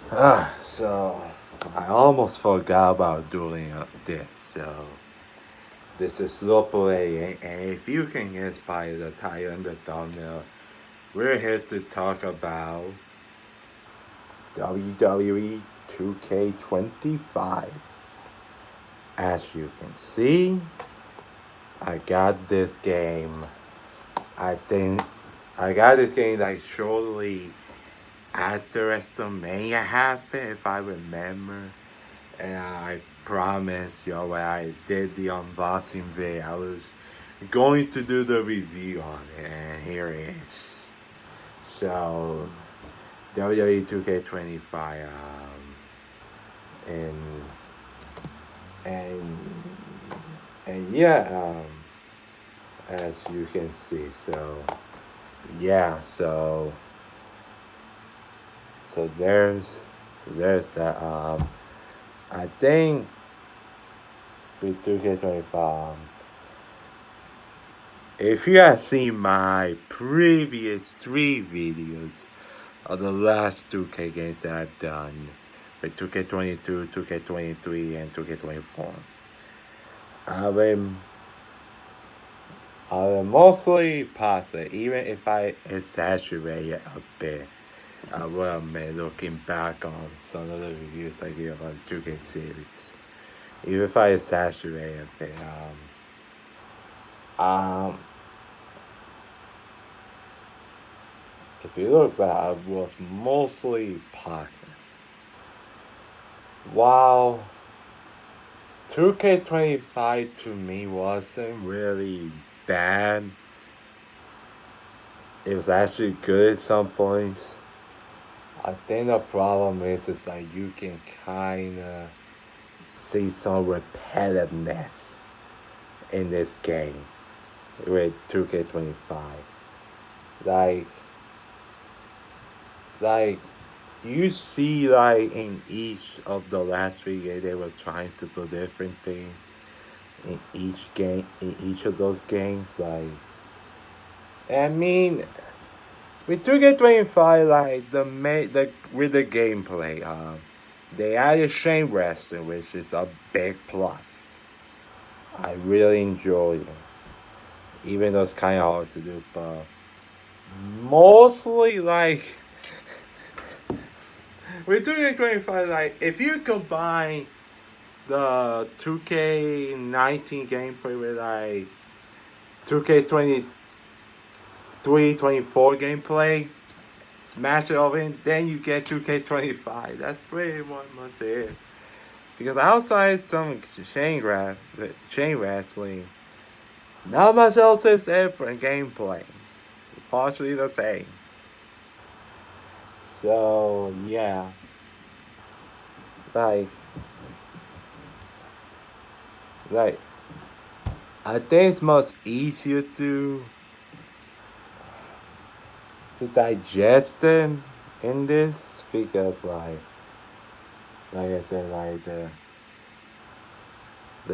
So I almost forgot about doing this. So this is Lopo A, and if you can guess by the title and the thumbnail, we're here to talk about WWE 2K25. As you can see, I got this game. I think I got this game like shortly after WrestleMania happened, if I remember. And I promise you, when I did the unboxing video, I was going to do the review on it, and here it is. So, WWE 2K25, and and and yeah, as you can see, yeah, so there's that. I think with 2K25. If you have seen my previous three videos of the last 2K games that I've done with 2K22, 2K23, and 2K24, I've been, I've been mostly positive, even if I exaggerate it a bit. I will admit, looking back on some of the reviews I give on the 2K series, even if I exaggerate a bit, um, if you look back, I was mostly positive. While 2K25 to me wasn't really bad, it was actually good at some points. I think the problem is like you can kind of see some repetitiveness in this game with 2K25. Like, like you see like in each of the last three games they were trying to do different things in each of those games. Like, I mean, with 2K25, like the with the gameplay, they added Shane Wrestling, which is a big plus. I really enjoy it, even though it's kind of hard to do, but mostly like with 2K25, like if you combine the 2K19 gameplay with like 2K23, 24 gameplay, smash it over, and then you get 2K25. That's pretty much it is. Because outside some chain wrestling, not much else is different gameplay. Partially the same. So yeah, like like I think it's much easier to digest them in this because like I said, like the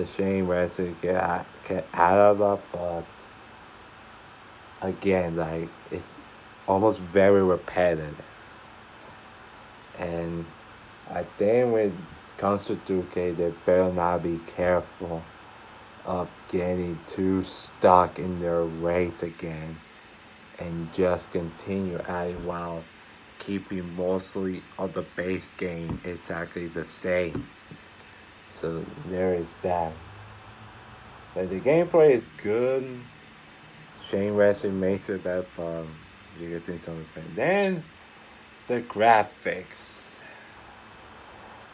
Shane wrestling can add a lot, but again, like it's almost very repetitive. And I think when it comes to 2K, they better not be careful of getting too stuck in their ways again and just continue adding while keeping mostly of the base game exactly the same. So there is that. But the gameplay is good. Shane Wrestling makes it that you can see something. Then the graphics.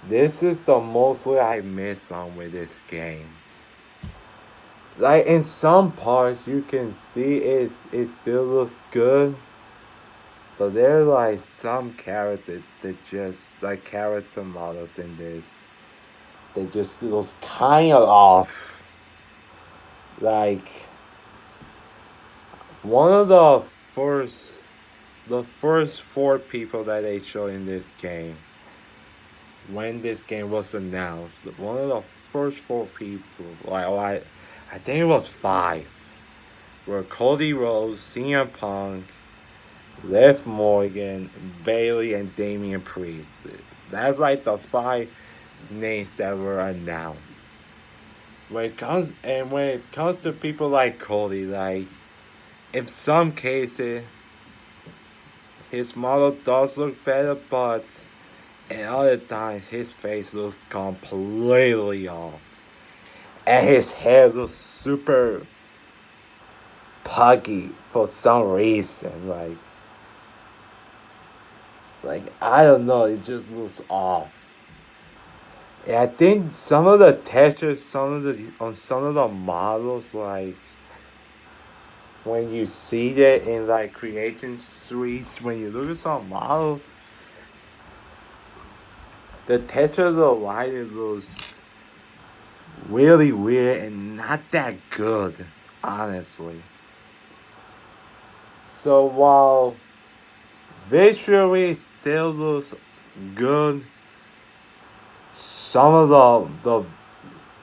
This is the mostly I miss on with this game. Like in some parts you can see it still looks good. But there are like some characters that just like character models in this. They just looks kinda off. Like one of the first four people that they show in this game when this game was announced, one of the first four people, I think it was five, were Cody Rhodes, CM Punk, Liv Morgan, Bailey, and Damian Priest. That's like the five names that were announced. When it comes to people like Cody, like in some cases his model does look better, but in other times his face looks completely off. And his hair looks super puggy for some reason. Like I don't know, it just looks off. And I think some of the textures, some of the models, like when you see that in like creation suites, when you look at some models, the texture of the lighting looks really weird and not that good, honestly. So while visually still looks good, some of the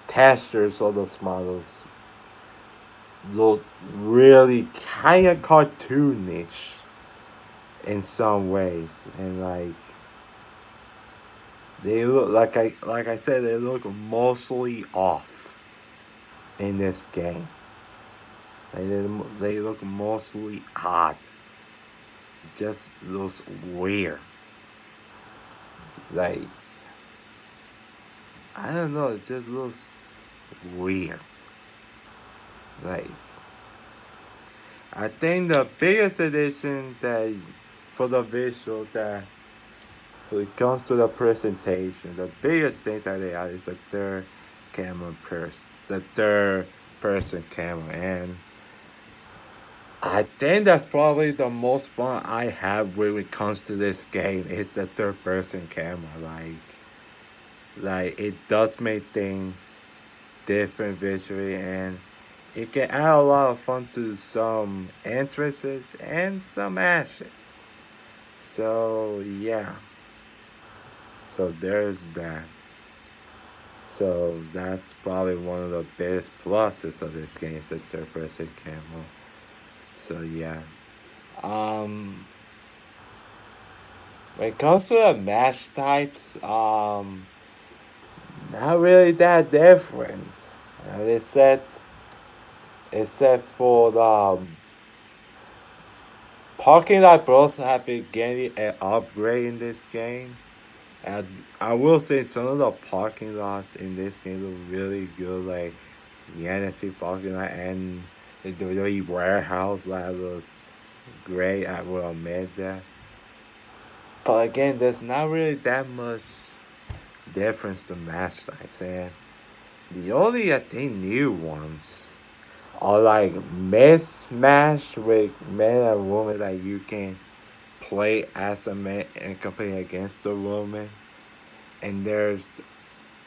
textures of those models look really kind of cartoonish in some ways, and like they look like I said, they look mostly off in this game. Like they look mostly odd. It just looks weird. Like I don't know, it just looks weird. Like I think the biggest addition that for the visual that when it comes to the presentation, the biggest thing that they add is the third person camera, and I think that's probably the most fun I have when it comes to this game is the third person camera. Like it does make things different visually, and it can add a lot of fun to some entrances and some ashes. So yeah. So there's that. So that's probably one of the biggest pluses of this game is the third person camera. So yeah. Um when it comes to the match types, not really that different. Except for the parking lot both have been getting an upgrade in this game. And I will say some of the parking lots in this game look really good, like the NFC parking lot and the WWE warehouse that looks great. I will admit that. But again, there's not really that much difference to match types, and the only I think new ones are like mismatch with men and women that you can play as a man and compete against the woman. And there's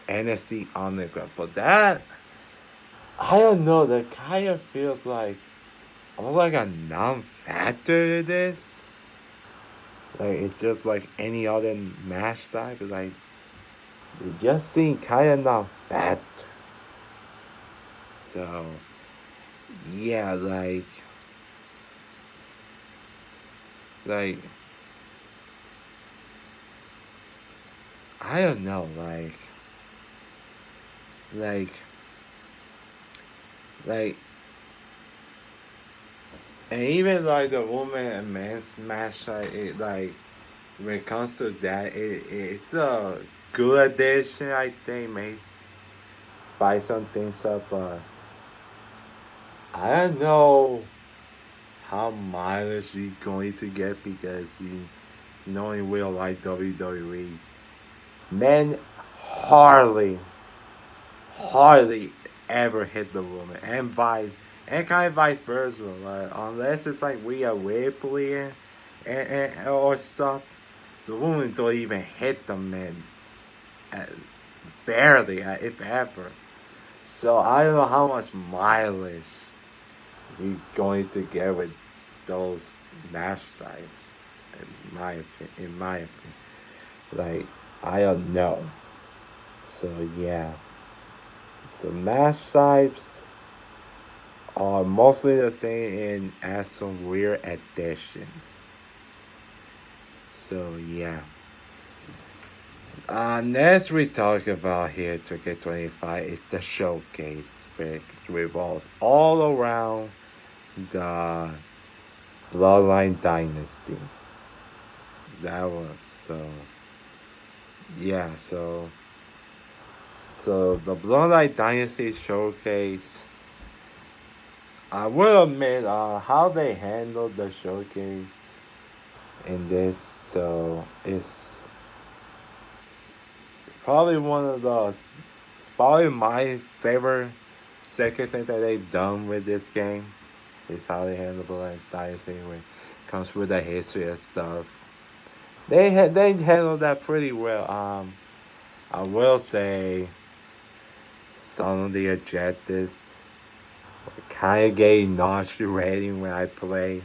NFC on the ground. But that I don't know, that kind of feels like almost like a non-factor to this. Like it's just like any other match type. Like it just seems kind of non-factor. So yeah, like I don't know, like like and even like the woman and men's match, like it like when it comes to that, it's a good addition. I think may spice some things up, but I don't know how mileage we going to get because you knowing real like WWE, men hardly hardly ever hit the woman, and kind of vice versa. Like unless it's like Rhea Ripley and or stuff, the women don't even hit the men, uh, barely, if ever. So I don't know how much mileage we going to get with those match types. In my opinion, like I don't know. So yeah. So match types are mostly the same and add some weird additions. So yeah. Next we talk about here 2K25 is the showcase, which revolves all around the Bloodline Dynasty. That was so yeah, so the Bloodline Dynasty showcase. I will admit how they handled the showcase in this. So it's probably one of the it's probably my favorite second thing that they've done with this game is how they handle Bloodline Dynasty when it comes with the history and stuff. They handled that pretty well. I will say some of the objectives kind of getting nauseating when I play,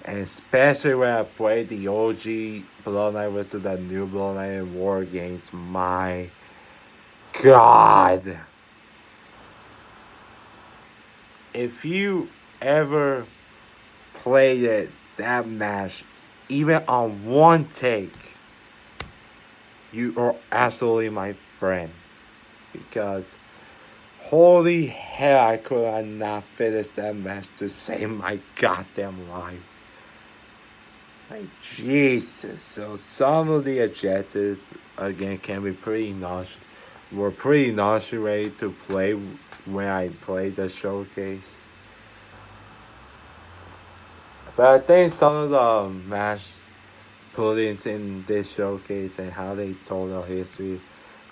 and especially when I play the OG Bloodline versus the new Bloodline in War Games. My God, if you ever played that match, even on one take, you are absolutely my friend because holy hell, I could have not finished that match to save my goddamn life. Like, Jesus. So some of the objectives, again, can be were pretty nauseating to play when I played the showcase. But I think some of the match pullings in this showcase and how they told the history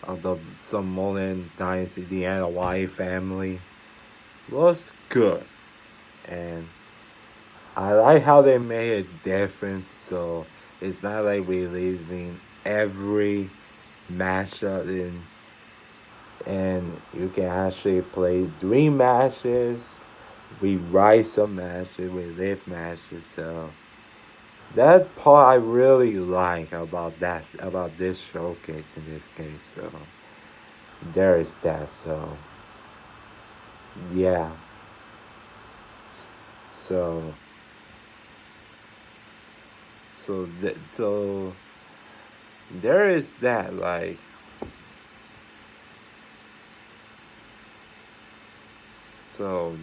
of the Samoan dynasty, the Hawaii family, was good. And I like how they made a difference. So it's not like we leaving every matchup in, and you can actually play 3 matches. We write some matches, we live matches. So that part I really like about this showcase in this case. So there is that. So yeah. So so there is that. Like, so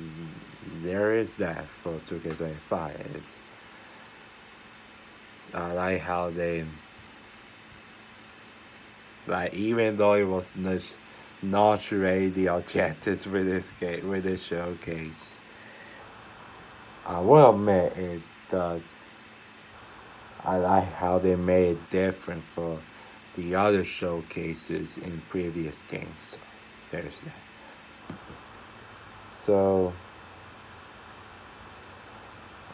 there is that for 2K25. I like how they, like, even though it was not really the objectives with this game, with this showcase, I will admit it does. I like how they made it different for the other showcases in previous games. So there's that. So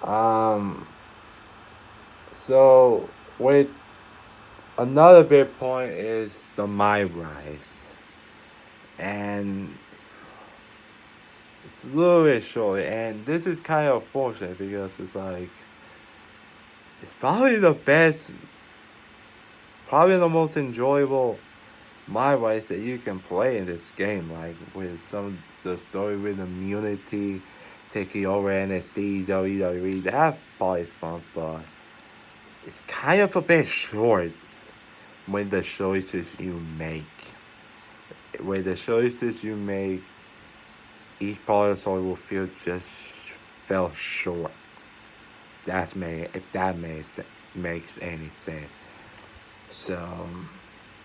um so with another big point is the My Rise. And it's a little bit short, and this is kind of unfortunate because it's like it's probably the best, probably the most enjoyable My Rise that you can play in this game. Like with some the story with immunity taking over NXT, WWE, that part is fun, but it's kind of a bit short when the choices you make. With the choices you make, each part of the story will feel just fell short. That's may if that makes any sense. So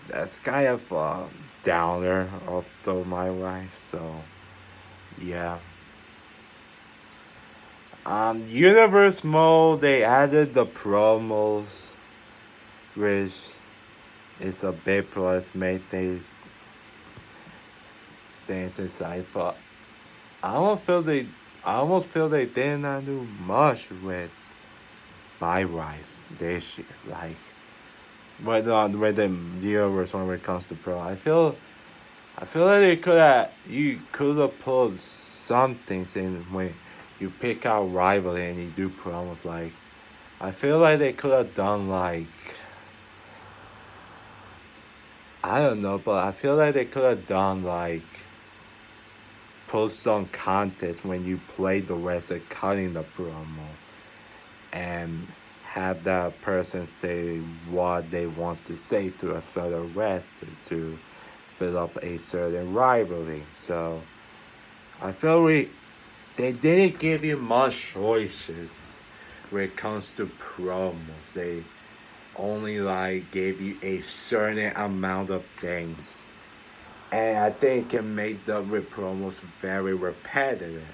that's kind of a downer of the My Life. So yeah. Universe mode, they added the promos, which is a big plus, made things inside. But I don't feel they, I almost feel they did not do much with My Rise this year. Like when the universe when it comes to pro, I feel like you could have pulled some things in when you pick out rivalry and you do promos. Like, I feel like they could have done like, I don't know, but I feel like they could have done like put some contest when you play the wrestler cutting the promo and have that person say what they want to say to a certain wrestler to build up a certain rivalry. So I feel they didn't give you much choices when it comes to promos. They only like gave you a certain amount of things. And I think it can make the promos very repetitive.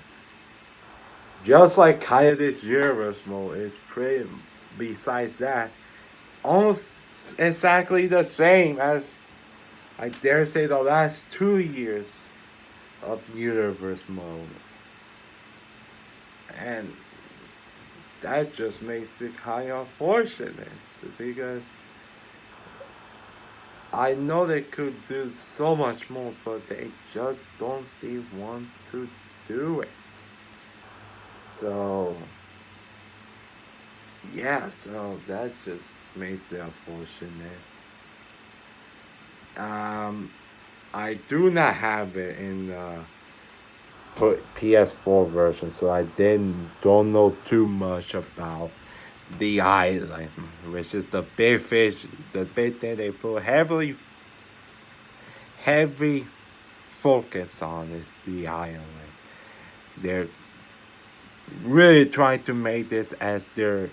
Just like kind of this universe mode is pretty, besides that, almost exactly the same as I dare say the last 2 years of universe mode. And that just makes it kind of unfortunate because I know they could do so much more, but they just don't seem want to do it. So yeah, so that just makes it unfortunate. Um, I do not have it in for PS4 version, so I don't know too much about the island, which is the big fish, the big thing they put heavy focus on is the island. They're really trying to make this as their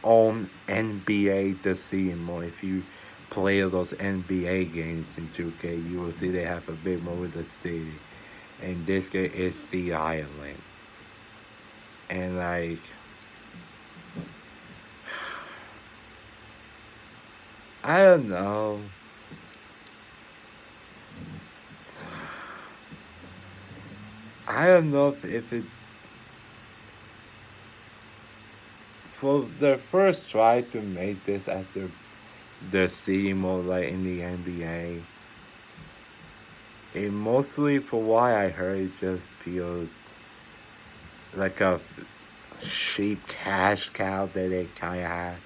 own NBA this season more. If you play those NBA games in 2K, you will see they have a bit more with the city. And this game is the island. And like I don't know. I don't know if it for the first try to make this as the city mode like in the NBA. It mostly, for what I heard, it just feels like a cheap cash cow that they kind of have,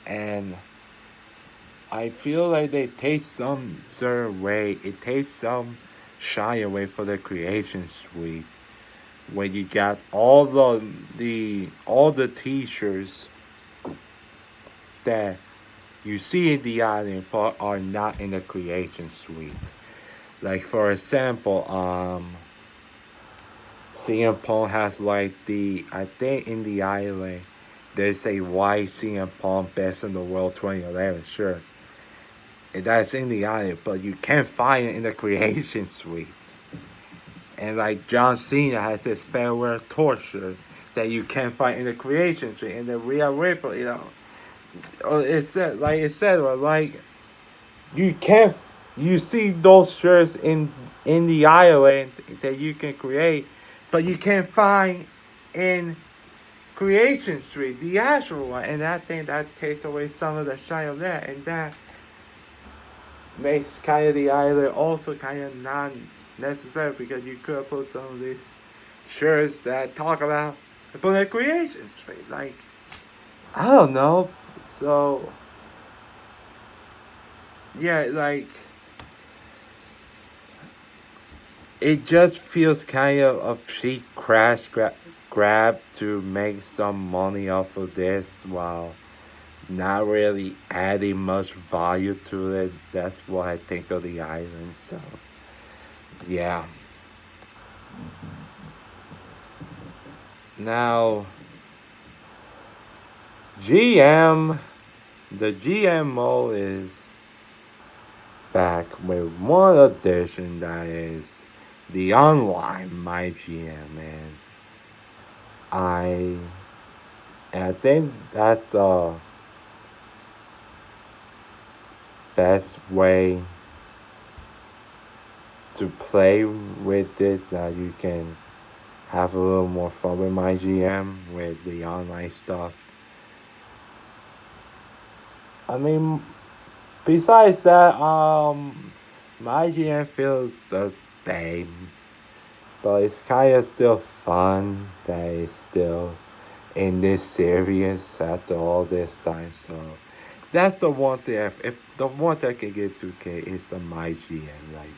and I feel like they take some certain way. It takes some shy away for the creation suite, where you got all the teachers that you see in the island but are not in the creation suite. Like for example, CM Punk has like I think in the island there's a white CM Punk Best in the World 2011 shirt. And that's in the island, but you can't find it in the creation suite. And like John Cena has his farewell torture that you can't find in the creation suite. And the Rhea Ripley, it said, like you can't you see those shirts in the island that you can create, but you can't find in Creation Street, the actual one. And I think that takes away some of the shine of that, and that makes kind of the island also kind of non necessary because you could put some of these shirts that talk about the Creation Street. Like I don't know. So yeah, like it just feels kind of a cheap grab to make some money off of this while not really adding much value to it. That's what I think of the island. So yeah. Now GM, the GMO is back with one addition that is the online My GM, I and I think that's the best way to play with it. That you can have a little more fun with My GM with the online stuff. I mean, besides that, My GM feels the same, but it's kind of still fun that it's still in this series after all this time. So that's the one thing. If the one thing I can give 2K is the My GM, like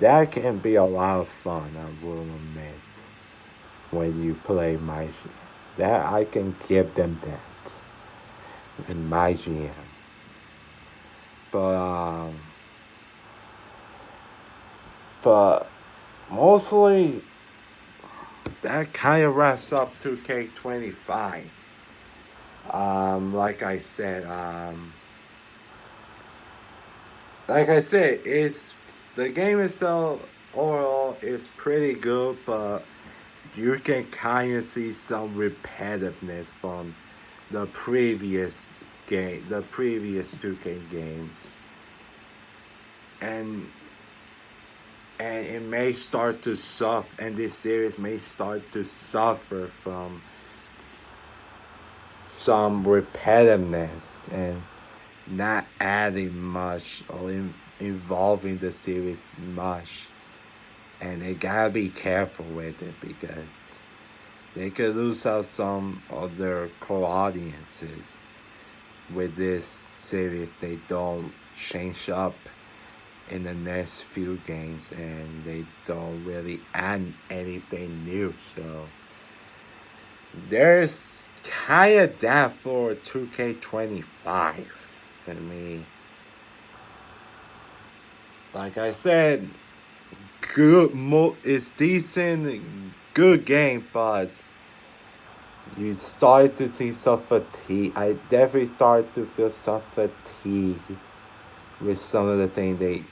that can be a lot of fun. I will admit when you play My GM, that I can give them that. in my GM. But but mostly that kind of wraps up 2K25. Like I said, it's the game itself overall is pretty good, but you can kind of see some repetitiveness from the previous 2K games, and it may start to suffer, and this series may start to suffer from some repetitiveness and not adding much or involving the series much. And they gotta be careful with it because they could lose out some of their core audiences with this series if they don't change up in the next few games and they don't really add anything new. So there's kind of that for 2K25. I mean, like I said, it's decent, good game, but you start to see some fatigue. I definitely start to feel some fatigue with some of the things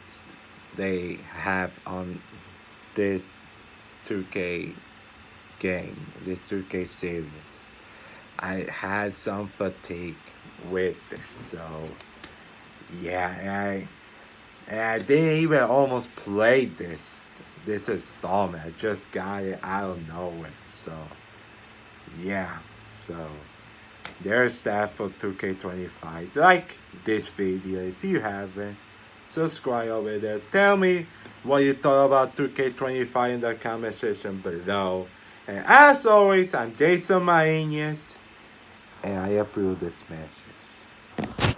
they have on this 2K game, this 2K series. I had some fatigue with it, so yeah, and I didn't even almost play this installment. I just got it out of nowhere, so yeah, so there's that for 2K25. Like this video if you haven't. Subscribe over there. Tell me what you thought about 2K25 in the comment section below. And as always, I'm Jason Maines, and I approve this message.